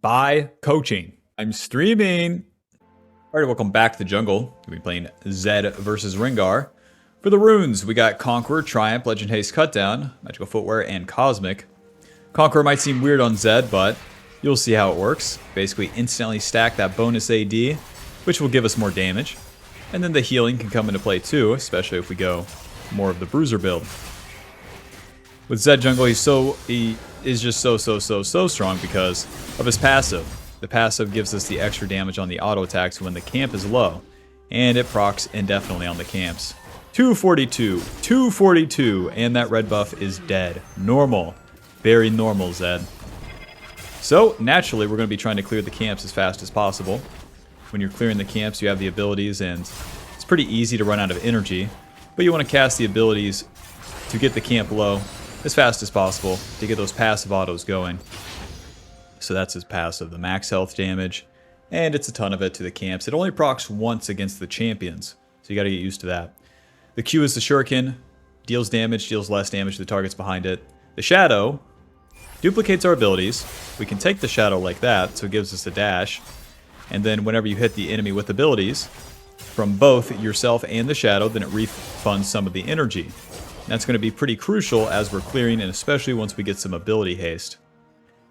by coaching. I'm streaming. Alright, welcome back to the jungle. We'll be playing Zed versus Rengar. For the runes, we got Conqueror, Triumph, Legend Haste Cutdown, Magical Footwear, and Cosmic. Conqueror might seem weird on Zed, but you'll see how it works. Basically instantly stack that bonus AD, which will give us more damage. And then the healing can come into play too, especially if we go more of the Bruiser build. With ZED Jungle, he is just so strong because of his passive. The passive gives us the extra damage on the auto attacks when the camp is low, and it procs indefinitely on the camps. 242, 242, and that red buff is dead. Normal. Very normal, Zed. So, naturally, we're going to be trying to clear the camps as fast as possible. When you're clearing the camps, you have the abilities, and it's pretty easy to run out of energy, but you want to cast the abilities to get the camp low as fast as possible to get those passive autos going. So that's his passive, the max health damage, and it's a ton of it to the camps. It only procs once against the champions, so you got to get used to that. The Q is the Shuriken, deals damage, deals less damage to the targets behind it. The Shadow duplicates our abilities. We can take the Shadow like that, so it gives us a dash, and then whenever you hit the enemy with abilities from both yourself and the Shadow, then it refunds some of the energy. That's going to be pretty crucial as we're clearing, and especially once we get some ability haste.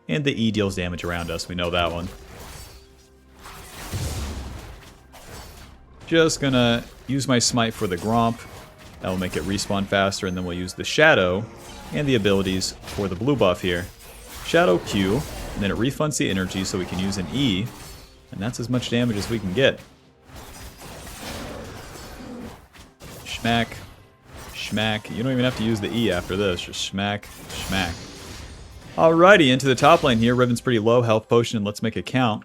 And the E deals damage around us, we know that one. Just gonna use my smite for the Gromp. That will make it respawn faster, and then we'll use the Shadow and the abilities for the blue buff here. Shadow Q, and then it refunds the energy so we can use an E, and that's as much damage as we can get. Schmack. Schmack. You don't even have to use the E after this. Just schmack, schmack. Alrighty, into the top lane here. Riven's pretty low. Health potion. Let's make it count.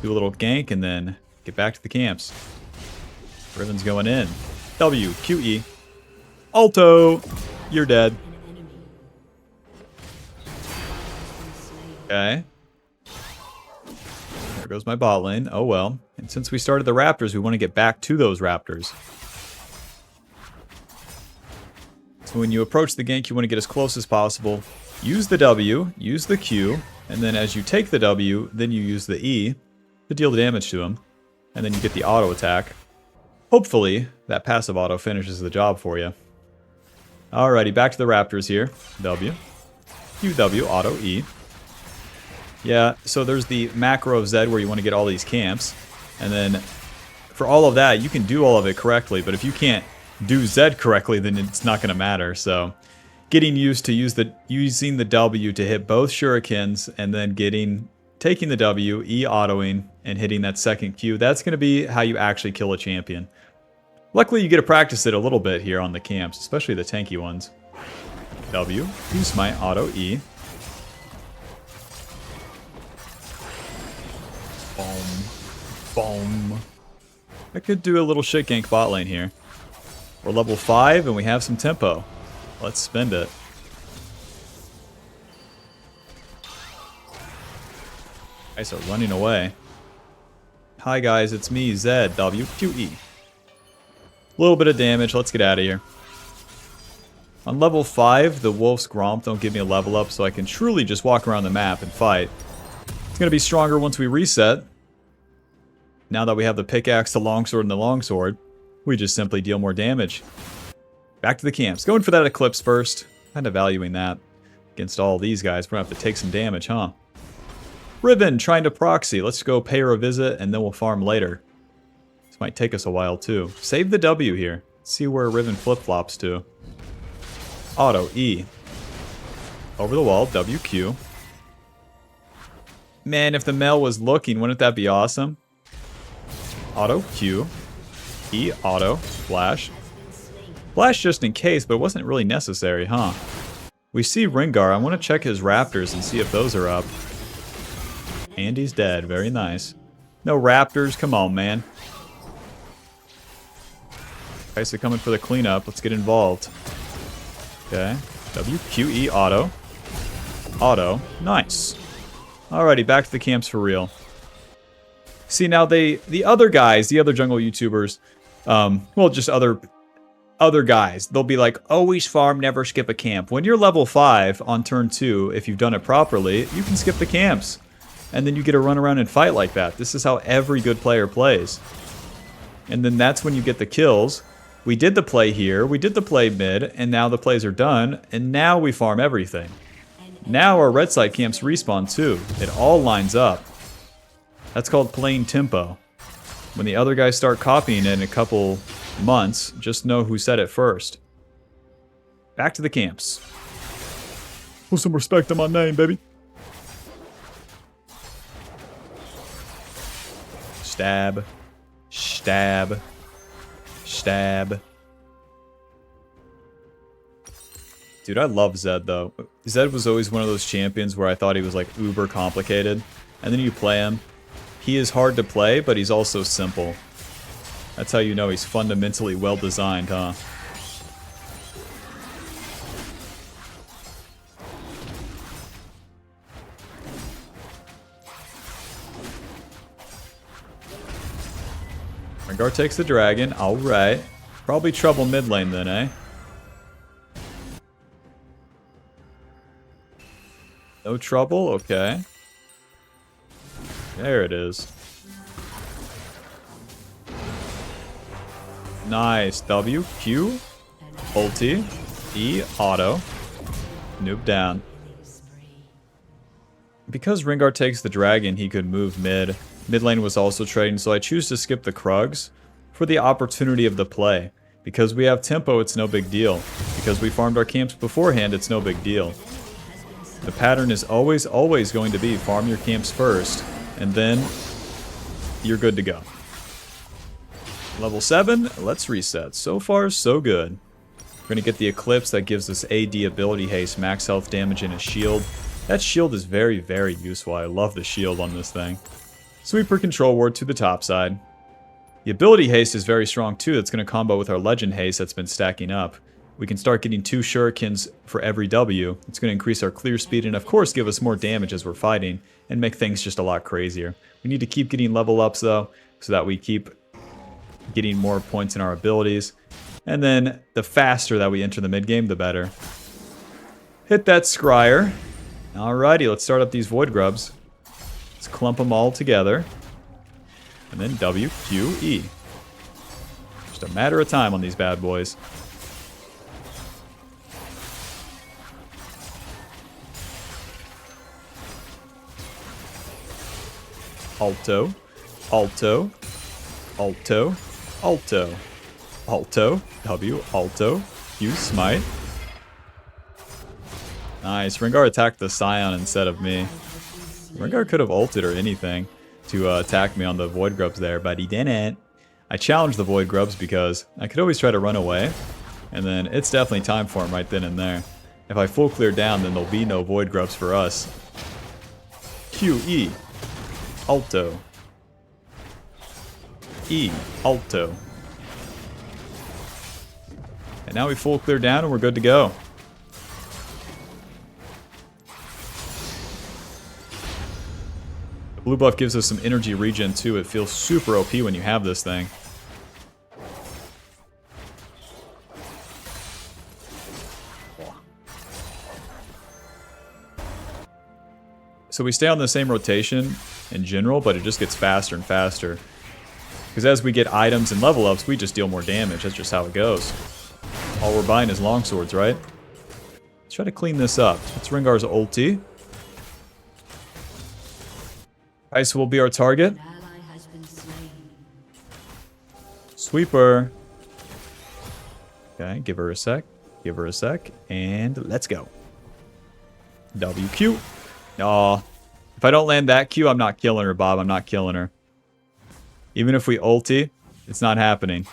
Do a little gank and then get back to the camps. Riven's going in. W, Q, E. Alto. You're dead. Okay. There goes my bot lane. Oh well. And since we started the Raptors, we want to get back to those Raptors. So when you approach the gank, you want to get as close as possible. Use the W, use the Q, and then as you take the W, then you use the E to deal the damage to him. And then you get the auto attack. Hopefully, that passive auto finishes the job for you. Alrighty, back to the Raptors here. W. Q, W, auto, E. Yeah, so there's the macro of Zed where you want to get all these camps. And then for all of that, you can do all of it correctly, but if you can't do Zed correctly, then it's not going to matter. So getting used to using the W to hit both shurikens, and then taking the W, E autoing, and hitting that second Q, that's going to be how you actually kill a champion. Luckily, you get to practice it a little bit here on the camps, especially the tanky ones. W, use my auto E. Boom. Boom. I could do a little shit gank bot lane here. We're level 5 and we have some tempo. Let's spend it. Guys are running away. Hi guys, it's me, Zed, WQE. A little bit of damage, let's get out of here. On level 5, the Wolf's Gromp don't give me a level up, so I can truly just walk around the map and fight. It's going to be stronger once we reset. Now that we have the pickaxe, the longsword, and the longsword, we just simply deal more damage. Back to the camps. Going for that Eclipse first. Kind of valuing that. Against all these guys, we're going to have to take some damage, huh? Riven trying to proxy. Let's go pay her a visit, and then we'll farm later. This might take us a while, too. Save the W here. See where Riven flip-flops to. Auto, E. Over the wall, WQ. Man, if the Mel was looking, wouldn't that be awesome? Auto, Q. E, auto, flash. Flash just in case, but it wasn't really necessary, huh? We see Rengar. I want to check his Raptors and see if those are up. And he's dead. Very nice. No Raptors. Come on, man. Guys are coming for the cleanup. Let's get involved. Okay. WQE auto. Auto. Nice. Alrighty, back to the camps for real. See, now the other guys, the other jungle YouTubers, well, just other guys, they'll be like, always farm, never skip a camp. When you're level 5 on turn 2, if you've done it properly, you can skip the camps. and then you get to run around and fight like that. This is how every good player plays. And then that's when you get the kills. We did the play here, we did the play mid, and now the plays are done, and now we farm everything. Now our red side camps respawn too. It all lines up. That's called playing tempo. When the other guys start copying it in a couple months, just know who said it first. Back to the camps. Put some respect on my name, baby. Stab. Stab. Stab. Dude, I love Zed though. Zed was always one of those champions where I thought he was like uber complicated. And then you play him. He is hard to play, but he's also simple. That's how you know he's fundamentally well designed, huh? Rengar takes the dragon. Alright. Probably trouble mid lane then, eh? No trouble? Okay. There it is. Nice. W, Q, ulti, E, auto. Noob down. Because Rengar takes the dragon, he could move mid. Mid lane was also trading, so I choose to skip the Krugs for the opportunity of the play. Because we have tempo, it's no big deal. Because we farmed our camps beforehand, it's no big deal. The pattern is always going to be farm your camps first, and then you're good to go. Level 7, let's reset. So far, so good. We're going to get the Eclipse that gives us AD ability haste, max health damage, and a shield. That shield is very, very useful. I love the shield on this thing. Sweeper control ward to the top side. The ability haste is very strong too. That's going to combo with our legend haste that's been stacking up. We can start getting 2 shurikens for every W. It's going to increase our clear speed and of course give us more damage as we're fighting and make things just a lot crazier. We need to keep getting level ups though, so that we keep getting more points in our abilities. And then the faster that we enter the mid game, the better. Hit that scryer. Alrighty, let's start up these void grubs. Let's clump them all together. And then W, Q, E. Just a matter of time on these bad boys. Alto, alto, alto, alto, alto, W, alto, Q, smite. Nice, Rengar attacked the Scion instead of me. Rengar could have ulted or anything to attack me on the Void Grubs there, but he didn't. I challenged the Void Grubs because I could always try to run away, and then it's definitely time for him right then and there. If I full clear down, then there'll be no Void Grubs for us. Q, E. Alto. E. Alto. And now we full clear down and we're good to go. The blue buff gives us some energy regen too. It feels super OP when you have this thing. So we stay on the same rotation in general, but it just gets faster and faster. Because as we get items and level ups, we just deal more damage. That's just how it goes. All we're buying is longswords, right? Let's try to clean this up. It's Rengar's ulti. Ice will be our target. Sweeper. Okay, give her a sec. Give her a sec. And let's go. WQ. Aw. If I don't land that Q, I'm not killing her, Bob. I'm not killing her. Even if we ulti, it's not happening.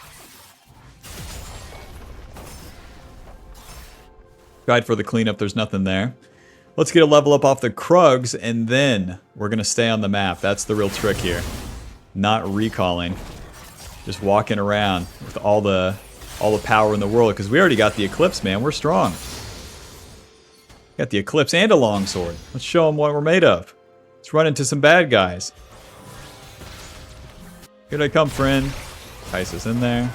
Tried for the cleanup, there's nothing there. Let's get a level up off the Krugs, and then we're going to stay on the map. That's the real trick here. Not recalling. Just walking around with all the power in the world, because we already got the Eclipse, man. We're strong. Got the Eclipse and a longsword. Let's show them what we're made of. Let's run into some bad guys. Here they come, friend. Kais is in there.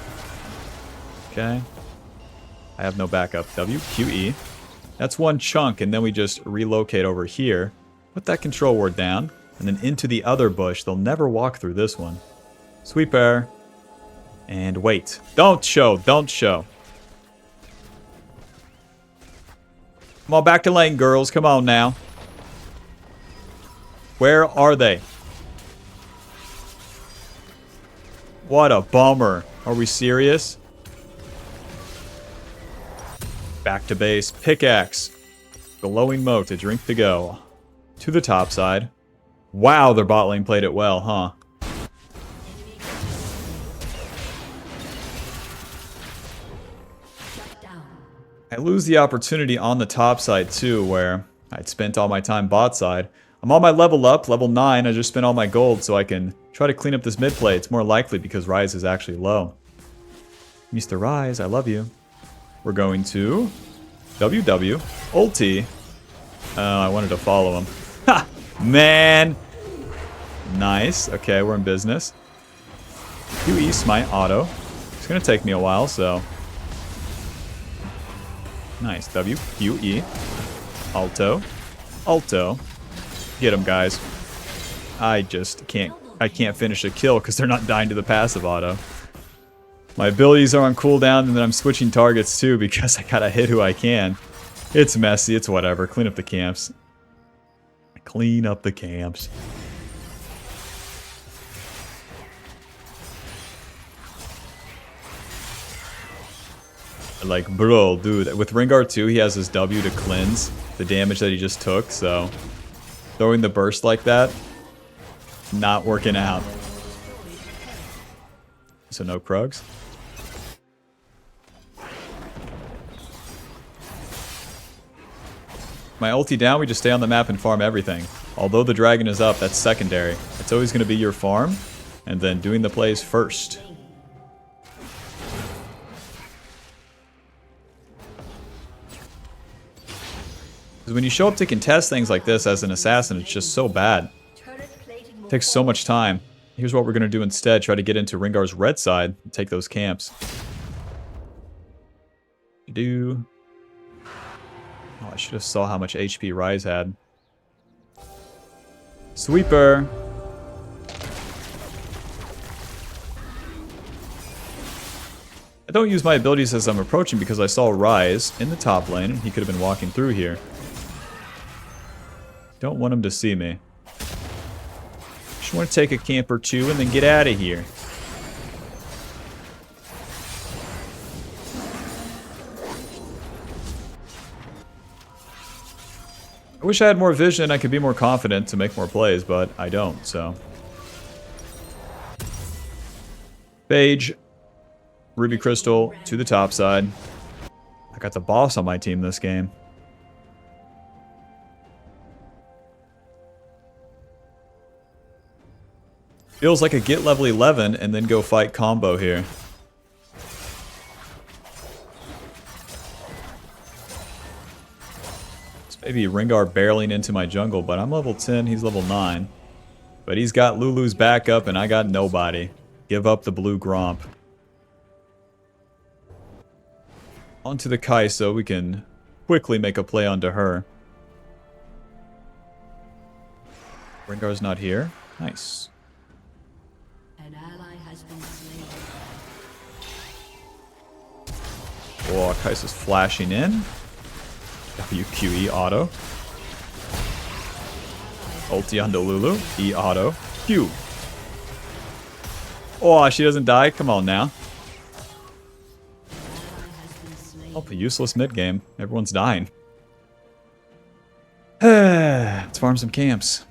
Okay. I have no backup. W, Q, E. That's one chunk, and then we just relocate over here. Put that control ward down. and then into the other bush. They'll never walk through this one. Sweeper. And wait. Don't show. Don't show. Come on, back to lane, girls. Come on now. Where are they? What a bummer. Are we serious? Back to base. Pickaxe. Glowing moat. A drink to go. To the top side. Wow, their bot lane played it well, huh? I lose the opportunity on the top side too, where I'd spent all my time bot side. I'm on my level up, level 9. I just spent all my gold so I can try to clean up this mid play. It's more likely because Ryze is actually low. Mr. Ryze, I love you. We're going to WW, ulti. I wanted to follow him. Ha! Man! Nice. Okay, we're in business. QE smite auto. It's going to take me a while, so... Nice. W, Q, E. Alto. Alto. Get him, guys. I just can't... I can't finish a kill because they're not dying to the passive auto. My abilities are on cooldown, and then I'm switching targets too because I gotta hit who I can. It's messy. It's whatever. Clean up the camps. Clean up the camps. Like, bro, dude, with Rengar 2, he has his W to cleanse the damage that he just took, so throwing the burst like that, not working out. So no Krugs. My ulti down, we just stay on the map and farm everything. Although the dragon is up, that's secondary. It's always going to be your farm, and then doing the plays first. Because when you show up to contest things like this as an assassin, it's just so bad. It takes so much time. Here's what we're going to do instead. Try to get into Rengar's red side and take those camps. Oh, I should have saw how much HP Ryze had. Sweeper. I don't use my abilities as I'm approaching because I saw Ryze in the top lane and he could have been walking through here. Don't want him to see me. Just want to take a camp or two and then get out of here. I wish I had more vision, I could be more confident to make more plays, but I don't, so. Phage. Ruby Crystal to the top side. I got the boss on my team this game. Feels like a get level 11 and then go fight combo here. It's maybe Rengar barreling into my jungle, but I'm level 10, he's level 9. But he's got Lulu's backup and I got nobody. Give up the blue Gromp. Onto the Kai so we can quickly make a play onto her. Rengar's not here. Nice. An ally has been slain. Oh, Kai'Sa's flashing in. WQE auto. Ulti onto Lulu. E auto. Q. Oh, she doesn't die? Come on now. Oh, a useless mid game. Everyone's dying. Let's farm some camps.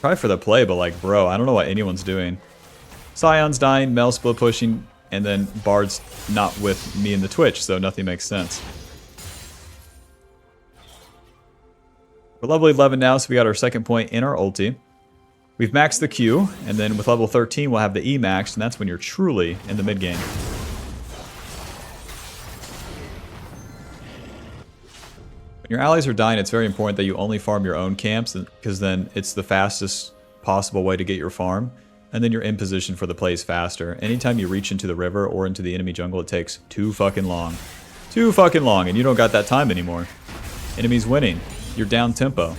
Try for the play, but like, bro, I don't know what anyone's doing. Sion's dying, Mel split pushing, and then Bard's not with me in the Twitch, so nothing makes sense. We're level 11 now, so we got our second point in our ulti. We've maxed the Q, and then with level 13 we'll have the E maxed, and that's when you're truly in the mid game. When your allies are dying, it's very important that you only farm your own camps, because then it's the fastest possible way to get your farm, and then you're in position for the plays faster. Anytime you reach into the river or into the enemy jungle, it takes too fucking long. Too fucking long, and you don't got that time anymore. Enemy's winning. you're down tempo.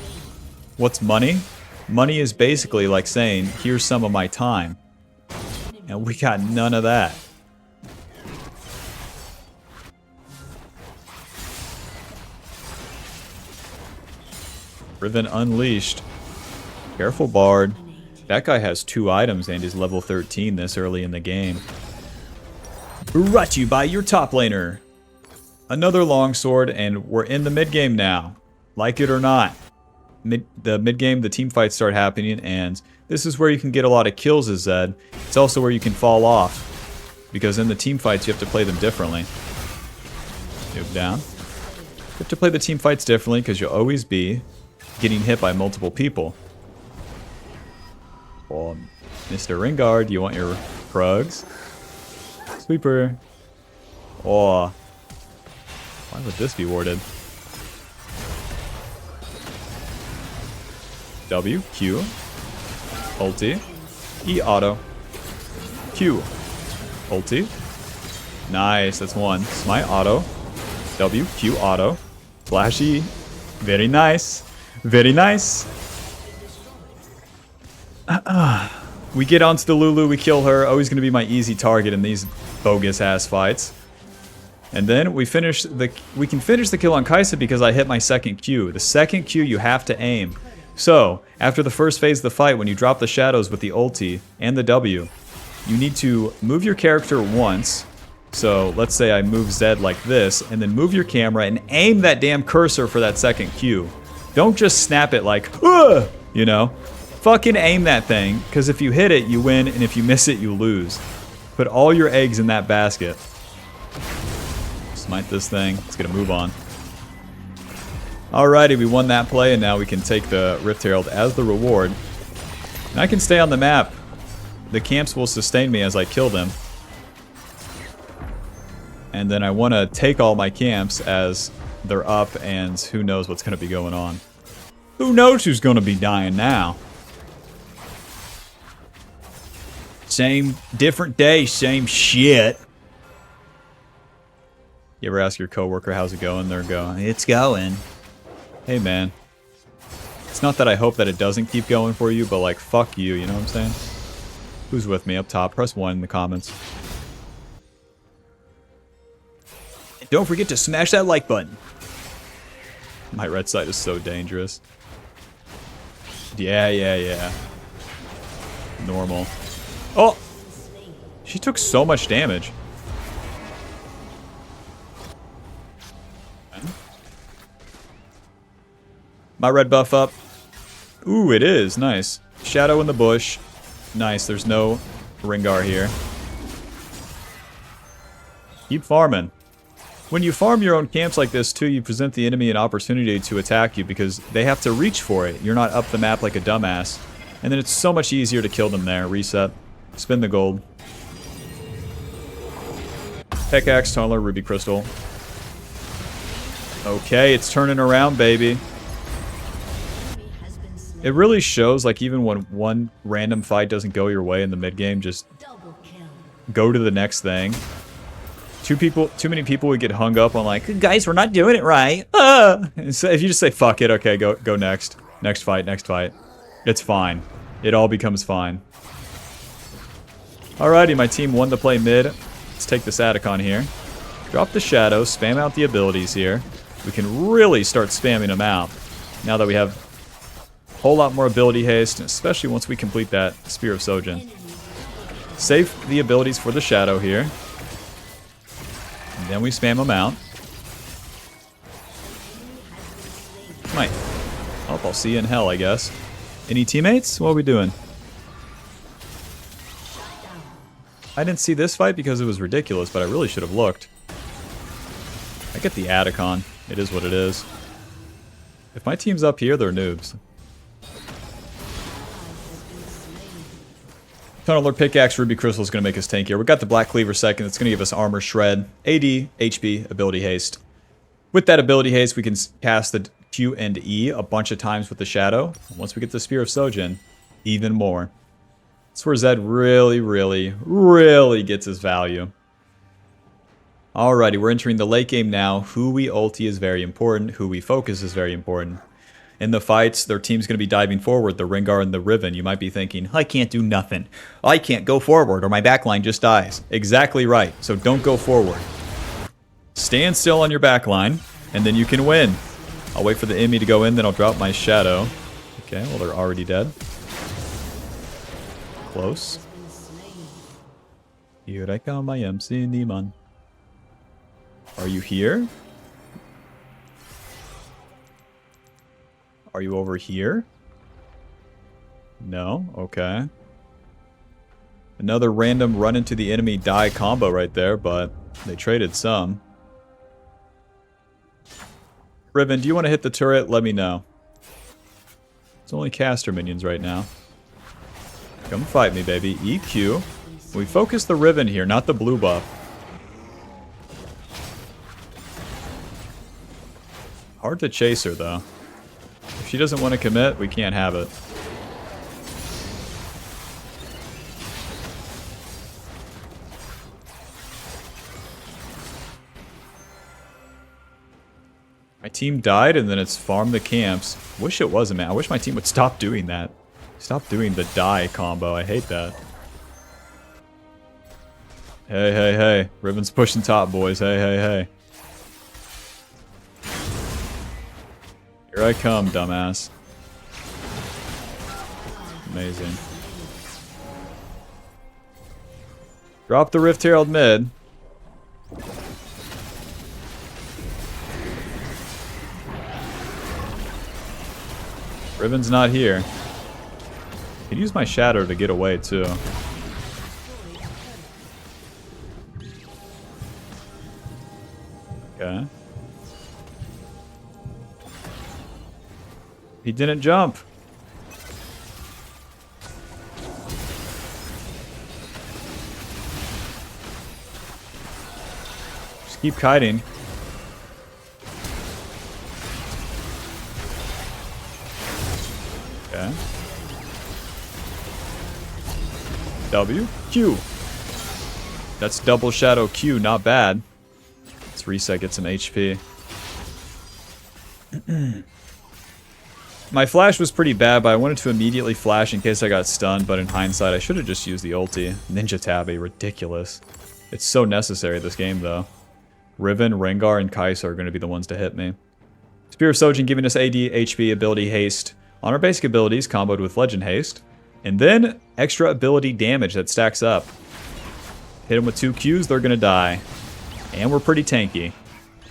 What's money? Money is basically like saying, here's some of my time. And we got none of that. Riven Unleashed. Careful, Bard. That guy has 2 items and is level 13 this early in the game. Brought to you by your top laner. Another longsword, and we're in the mid-game now. Like it or not. The mid-game, the team fights start happening, and this is where you can get a lot of kills as Zed. It's also where you can fall off. Because in the team fights, you have to play them differently. Move down. You have to play the team fights differently, because you'll always be getting hit by multiple people. Oh, Mr. Ringard, you want your Krugs? Sweeper. Oh. Why would this be warded? W, Q, ulti, E auto, Q, ulti. Nice, that's one. Smite auto, W, Q auto, flash E. Very nice. Very nice. We get onto the Lulu, we kill her. Always going to be my easy target in these bogus ass fights. And then we can finish the kill on Kaisa because I hit my second Q. The second Q you have to aim. So, after the first phase of the fight, when you drop the shadows with the ulti and the W, you need to move your character once. So, let's say I move Zed like this, and then move your camera and aim that damn cursor for that second Q. Don't just snap it like, ugh, you know? Fucking aim that thing, because if you hit it, you win, and if you miss it, you lose. Put all your eggs in that basket. Smite this thing. Let's get a move on. Alrighty, we won that play, and now we can take the Rift Herald as the reward. And I can stay on the map. The camps will sustain me as I kill them. And then I want to take all my camps as they're up, and who knows what's going to be going on. Who knows who's going to be dying now? Same, different day, same shit. You ever ask your coworker how's it going? They're going, it's going. Hey man. It's not that I hope that it doesn't keep going for you, but like, fuck you, you know what I'm saying? Who's with me up top? Press 1 in the comments. And don't forget to smash that like button. My red side is so dangerous. Yeah. Normal. Oh! She took so much damage. My red buff up. Ooh, it is. Nice. Shadow in the bush. Nice. There's no Ringar here. Keep farming. When you farm your own camps like this too, you present the enemy an opportunity to attack you because they have to reach for it. You're not up the map like a dumbass. And then it's so much easier to kill them there. Reset. Spin the gold. Pickaxe, Tunneler, Ruby Crystal. Okay, it's turning around, baby. It really shows, like, even when one random fight doesn't go your way in the mid-game, just go to the next thing. Too many people would get hung up on, like, guys, we're not doing it right. So if you just say, fuck it, okay, go next. Next fight. It's fine. It all becomes fine. Alrighty, my team won the play mid. Let's take this Atacon here. Drop the shadow, spam out the abilities here. We can really start spamming them out now that we have a whole lot more ability haste, especially once we complete that Spear of Sojin. Save the abilities for the shadow here. And then we spam them out. Might. Oh, I'll see you in hell, I guess. Any teammates? What are we doing? I didn't see this fight because it was ridiculous, but I really should have looked. I get the Atacon. It is what it is. If my team's up here, they're noobs. Tunneler, Pickaxe, Ruby Crystal is going to make us tankier. We got the Black Cleaver second. It's going to give us Armor Shred, AD, HP, Ability Haste. With that Ability Haste, we can cast the Q and E a bunch of times with the Shadow. And once we get the Spear of Sojin, even more. That's where Zed really gets his value. Alrighty, we're entering the late game now. Who we ulti is very important. Who we focus is very important. in the fights, their team's going to be diving forward, the Rengar and the Riven. You might be thinking, I can't do nothing. I can't go forward or my backline just dies. Exactly right. So don't go forward. Stand still on your backline, and then you can win. I'll wait for the enemy to go in, then I'll drop my shadow. Okay, well, they're already dead. Close. Here I come, I am Cinnamon. Are you here? Are you over here? No? Okay. Another random run into the enemy die combo right there, but they traded some. Riven, do you want to hit the turret? Let me know. It's only caster minions right now. Come fight me, baby. EQ. We focus the Riven here, not the blue buff. Hard to chase her, though. If she doesn't want to commit, we can't have it. My team died, and then it's farm the camps. Wish it wasn't, man. I wish my team would stop doing that. Stop doing the die combo. I hate that. Hey, hey, hey. Riven's pushing top, boys. Hey, hey, hey. Here I come, dumbass. Amazing. Drop the Rift Herald mid. Riven's not here. Could use my shadow to get away too. Okay. He didn't jump. Just keep kiting. Okay. W. Q. That's double shadow Q, not bad. Let's reset, get some HP. My flash was pretty bad, but I wanted to immediately flash in case I got stunned, but in hindsight, I should have just used the ulti. Ninja Tabby, ridiculous. It's so necessary this game, though. Riven, Rengar, and Kai'Sa are going to be the ones to hit me. Spear of Sojin giving us AD, HP, ability, haste on our basic abilities, comboed with Legend Haste. And then, extra ability damage that stacks up. Hit them with 2 Qs, they're going to die. And we're pretty tanky.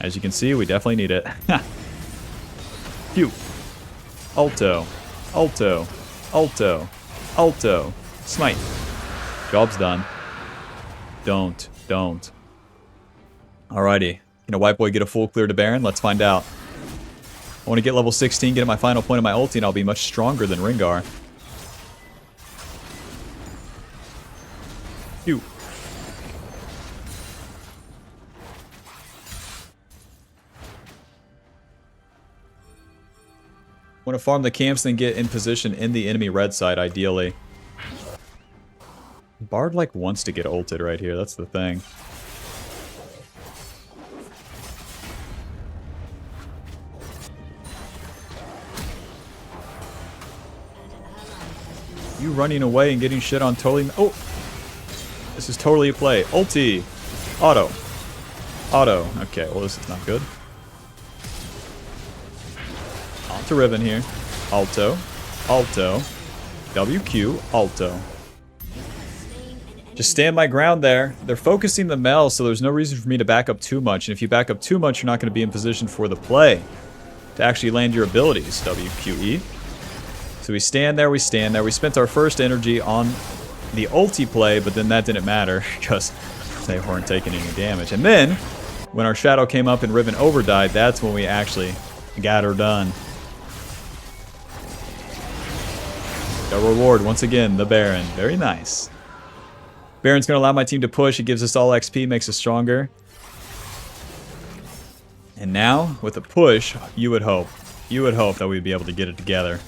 As you can see, we definitely need it. Q. Alto. Alto. Alto. Alto. Smite. Job's done. Don't. Alrighty. Can a white boy get a full clear to Baron? Let's find out. I want to get level 16, get at my final point of my ulti, and I'll be much stronger than Rengar. Q. Want to farm the camps, then get in position in the enemy red side, ideally. Bard, like, wants to get ulted right here. That's the thing. You running away and getting shit on totally... Oh! This is totally a play. Ulti! Auto. Auto. Okay, well, this is not good. To Riven here. Alto. Alto. WQ. Alto. Just stand my ground there. They're focusing the Mel, so there's no reason for me to back up too much. And if you back up too much, you're not going to be in position for the play to actually land your abilities. WQE. So we stand there, we stand there. We spent our first energy on the ulti play, but then that didn't matter because they weren't taking any damage. And then, when our shadow came up and Riven overdied, that's when we actually got her done. The reward, once again, the Baron. Very nice. Baron's going to allow my team to push. It gives us all XP, makes us stronger. And now, with a push, you would hope that we'd be able to get it together.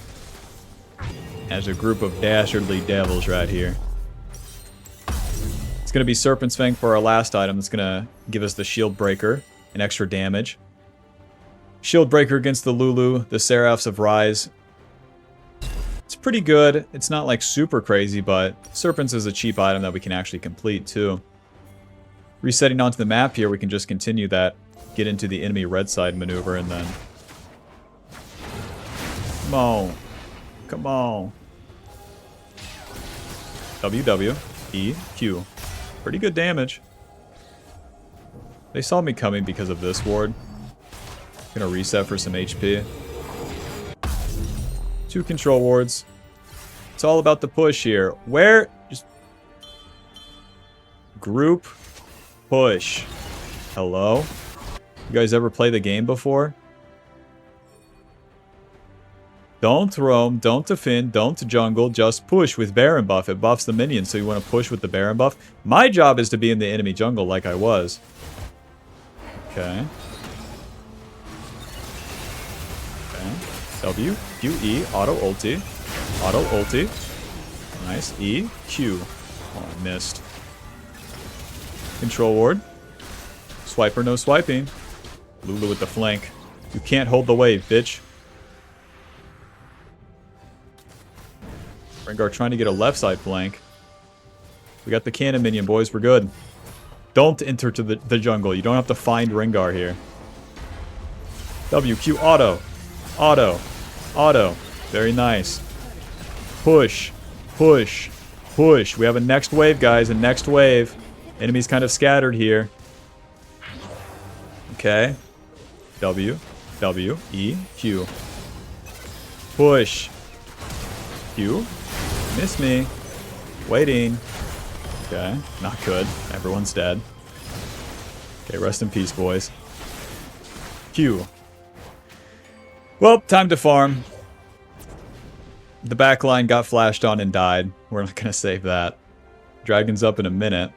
As a group of dastardly devils right here. It's going to be Serpent's Fang for our last item. It's going to give us the shield breaker and extra damage. Shield Breaker against the Lulu, the Seraphs of Rise. It's pretty good. It's not like super crazy, but Serpents is a cheap item that we can actually complete too. Resetting onto the map here, we can just continue that, get into the enemy red side maneuver, and then... Come on. Come on. WW, E, Q. Pretty good damage. They saw me coming because of this ward. Gonna reset for some HP. 2 control wards. It's all about the push here. Where? Just... Group. Push. Hello? You guys ever play the game before? Don't roam, don't defend, don't jungle, just push with Baron buff. It buffs the minions, so you want to push with the Baron buff. My job is to be in the enemy jungle like I was. Okay. Okay. W, Q, E, auto ulti. Auto ulti. Nice. E, Q. Oh, I missed. Control ward. Swiper, no swiping. Lulu with the flank. You can't hold the wave, bitch. Rengar trying to get a left side flank. We got the cannon minion, boys. We're good. Don't enter to the jungle. You don't have to find Rengar here. W, Q, auto. Auto. Auto. Very nice. Push. Push. Push. We have a next wave, guys. A next wave. Enemies kind of scattered here. Okay. W. W. E. Q. Push. Q. Miss me. Waiting. Okay. Not good. Everyone's dead. Okay, rest in peace, boys. Q. Well, time to farm. The back line got flashed on and died. We're not going to save that. Dragon's up in a minute.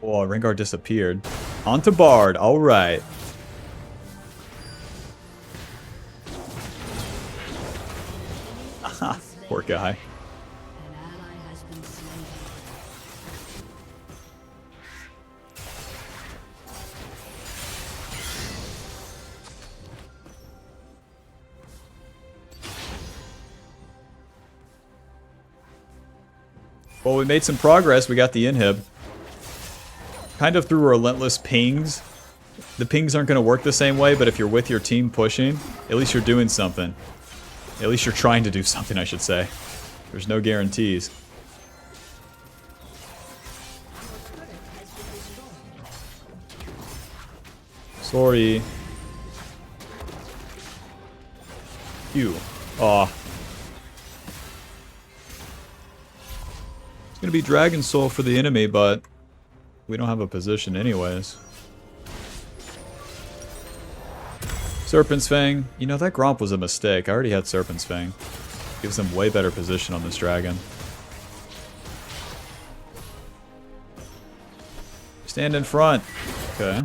Oh, Rengar disappeared. On to Bard. All right. Aha, poor guy. An ally has been slain. Well, we made some progress. We got the inhib. Kind of through relentless pings. The pings aren't going to work the same way, but if you're with your team pushing, at least you're doing something. At least you're trying to do something, I should say. There's no guarantees. Sorry. You. Aw. It's gonna be Dragon Soul for the enemy, but we don't have a position anyways. Serpent's Fang. You know, that Gromp was a mistake. I already had Serpent's Fang. Gives them way better position on this dragon. Stand in front. Okay.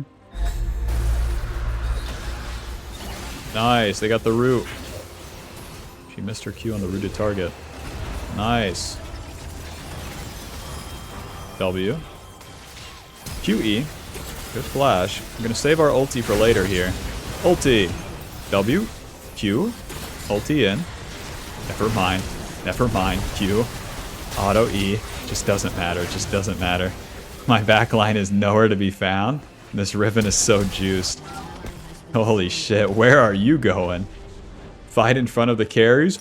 Nice. They got the root. She missed her Q on the rooted target. Nice. W. QE. Good flash. I'm going to save our ulti for later here. Ulti. W. Q. Ulti in. Never mind. Never mind. Q. Auto E. Just doesn't matter. Just doesn't matter. My backline is nowhere to be found. This Riven is so juiced. Holy shit. Where are you going? Fight in front of the carries?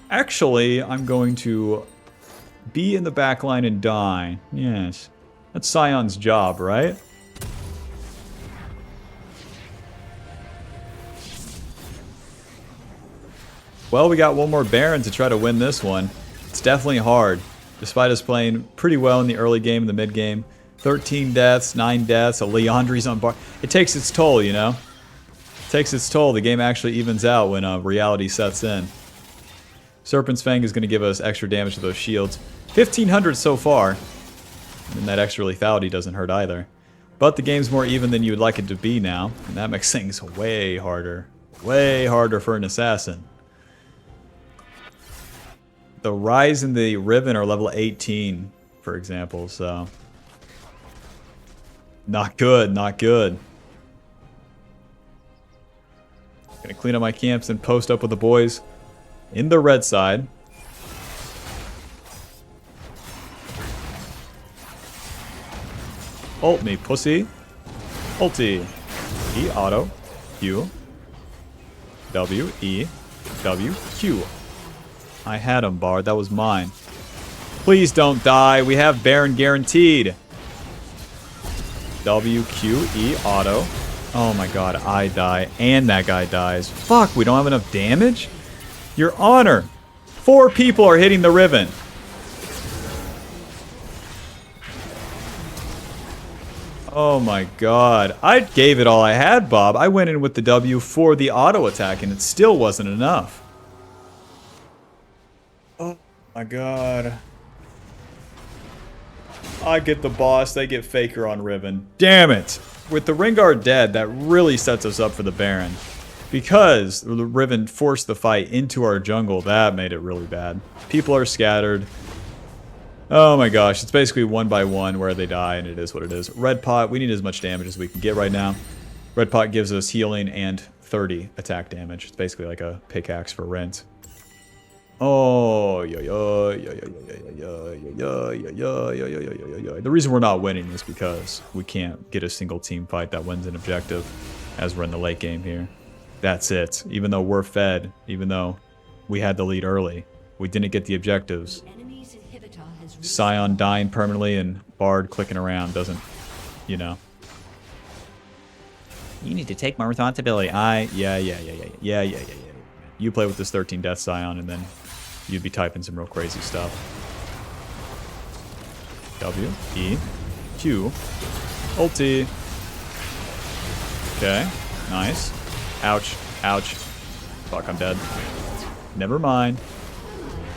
Actually, I'm going to be in the backline and die. Yes. That's Sion's job, right? Well, we got one more Baron to try to win this one. It's definitely hard, despite us playing pretty well in the early game and the mid game. 13 deaths, 9 deaths, a Leandri's on bar. It takes its toll, you know? It takes its toll. The game actually evens out when reality sets in. Serpent's Fang is going to give us extra damage to those shields. 1,500 so far. And that extra lethality doesn't hurt either. But the game's more even than you would like it to be now. And that makes things way harder. Way harder for an assassin. The Rise and the Riven are level 18, for example, so... Not good, not good. Gonna clean up my camps and post up with the boys in the red side. Ult me, pussy. Ulti. E auto. Q. W. E. W. Q. I had him, Bard. That was mine. Please don't die. We have Baron guaranteed. W. Q. E. Auto. Oh my god, I die. And that guy dies. Fuck, we don't have enough damage? Your Honor. 4 people are hitting the Riven. Oh my god. I gave it all I had, Bob. I went in with the W for the auto attack and it still wasn't enough. Oh my god. I get the boss, they get Faker on Riven. Damn it! With the Rengar dead, that really sets us up for the Baron. Because the Riven forced the fight into our jungle, that made it really bad. People are scattered. Oh my gosh, it's basically 1 by 1 where they die, and it is what it is. Red Pot, we need as much damage as we can get right now. Red Pot gives us healing and 30 attack damage. It's basically like a pickaxe for rent. Oh, yeah. The reason we're not winning is because we can't get a single team fight that wins an objective as we're in the late game here. That's it. Even though we're fed, even though we had the lead early, we didn't get the objectives. Scion dying permanently and Bard clicking around doesn't, you know. You need to take my responsibility. Yeah. You play with this 13 Death Scion and then you'd be typing some real crazy stuff. W, E, Q, ulti. Okay, nice. Ouch, ouch. Fuck, I'm dead. Never mind.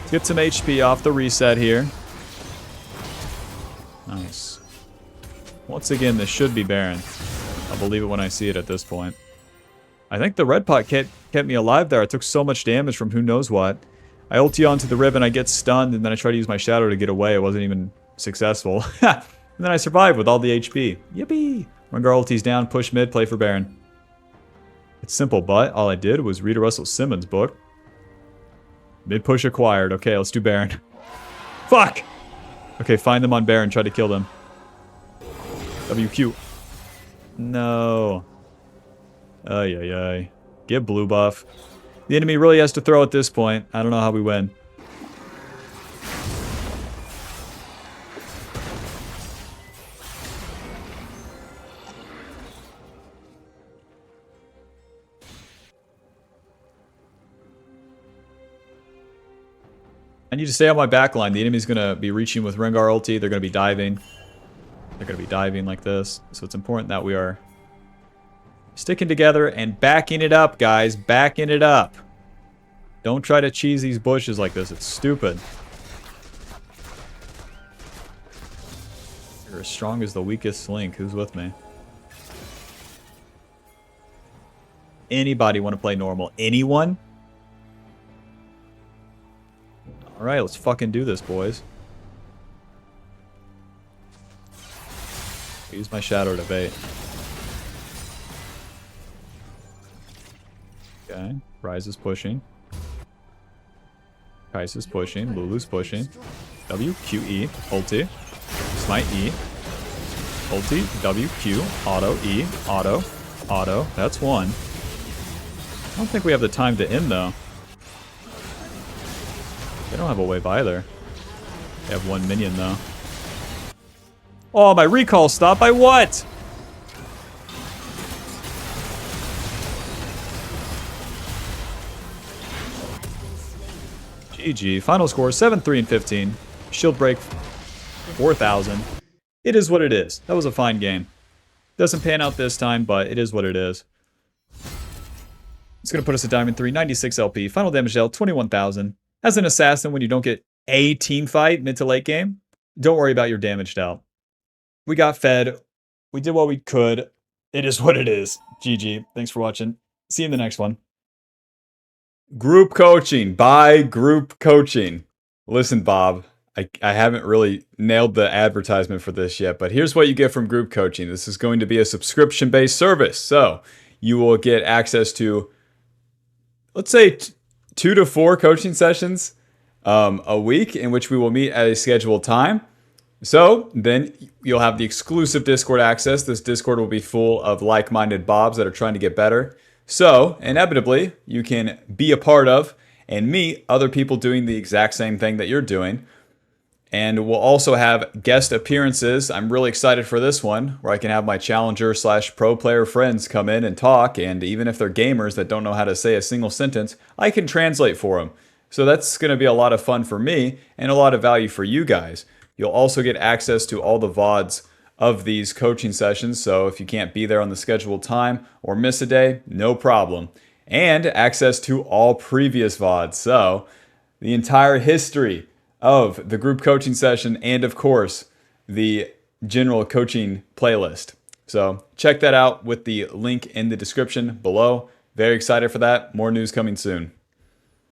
Let's get some HP off the reset here. Nice. Once again, this should be Baron. I'll believe it when I see it at this point. I think the red pot kept me alive there. I took so much damage from who knows what. I ulti onto the Riven, I get stunned, and then I try to use my shadow to get away. It wasn't even successful. And then I survived with all the HP. Yippee! Rengar ulti's down, push mid, play for Baron. It's simple, but all I did was read a Russell Simmons book. Mid push acquired. Okay, let's do Baron. Fuck! Okay, find them on Baron, try to kill them. WQ. No. Ay. Get blue buff. The enemy really has to throw at this point. I don't know how we win. I need to stay on my back line. The enemy's going to be reaching with Rengar ulti. They're going to be diving. They're going to be diving like this. So it's important that we are sticking together and backing it up, guys. Backing it up. Don't try to cheese these bushes like this. It's stupid. You're as strong as the weakest link. Who's with me? Anybody want to play normal? Anyone? Alright, let's fucking do this, boys. Use my shadow to bait. Okay, Ryze is pushing. Kais is pushing, Lulu's pushing. W, Q, E, ulti. Smite E. Ulti, W, Q, auto, E, auto, auto. That's one. I don't think we have the time to end, though. They don't have a wave either. They have one minion, though. Oh, my recall stopped by what? GG. Final score 7-3 and 15. Shield break 4,000. It is what it is. That was a fine game. Doesn't pan out this time, but it is what it is. It's going to put us at Diamond 3, 96 LP. Final damage dealt 21,000. As an assassin, when you don't get a team fight mid to late game, don't worry about your damage dealt. We got fed. We did what we could. It is what it is. GG. Thanks for watching. See you in the next one. Group coaching. Buy group coaching. Listen, Bob, I haven't really nailed the advertisement for this yet, but here's what you get from group coaching. This is going to be a subscription-based service. So you will get access to let's say 2 to 4 coaching sessions a week in which we will meet at a scheduled time. So then you'll have the exclusive Discord access. This Discord will be full of like-minded Bobs that are trying to get better. So inevitably, you can be a part of and meet other people doing the exact same thing that you're doing. And we'll also have guest appearances. I'm really excited for this one, where I can have my challenger/pro player friends come in and talk. And even if they're gamers that don't know how to say a single sentence, I can translate for them. So that's going to be a lot of fun for me and a lot of value for you guys. You'll also get access to all the VODs of these coaching sessions. So if you can't be there on the scheduled time or miss a day, no problem. And access to all previous VODs. So the entire history of the group coaching session and, of course, the general coaching playlist. So check that out with the link in the description below. Very excited for that. More news coming soon.